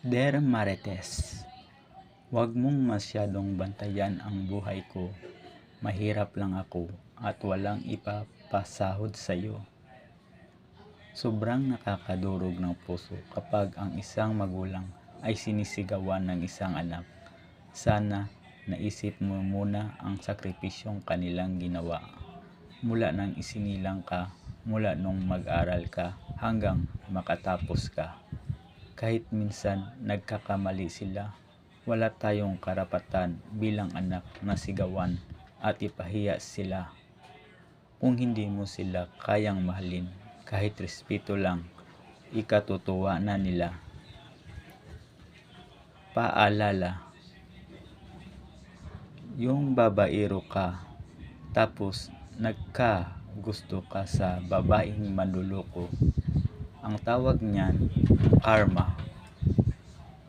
Der Marites, huwag mong masyadong bantayan ang buhay ko. Mahirap lang ako at walang ipapasahod sa'yo. Sobrang nakakadurog ng puso kapag ang isang magulang ay sinisigawan ng isang anak. Sana naisip mo muna ang sakripisyong kanilang ginawa. Mula nang isinilang ka, mula nung mag-aral ka hanggang makatapos ka. Kahit minsan nagkakamali sila, wala tayong karapatan bilang anak na sigawan at ipahiya sila. Kung hindi mo sila kayang mahalin, kahit respeto lang, ikatutuwa na nila. Paalala, yung babaero ka, tapos nagka-gusto ka sa babaeng manluloko, ang tawag niyan, karma.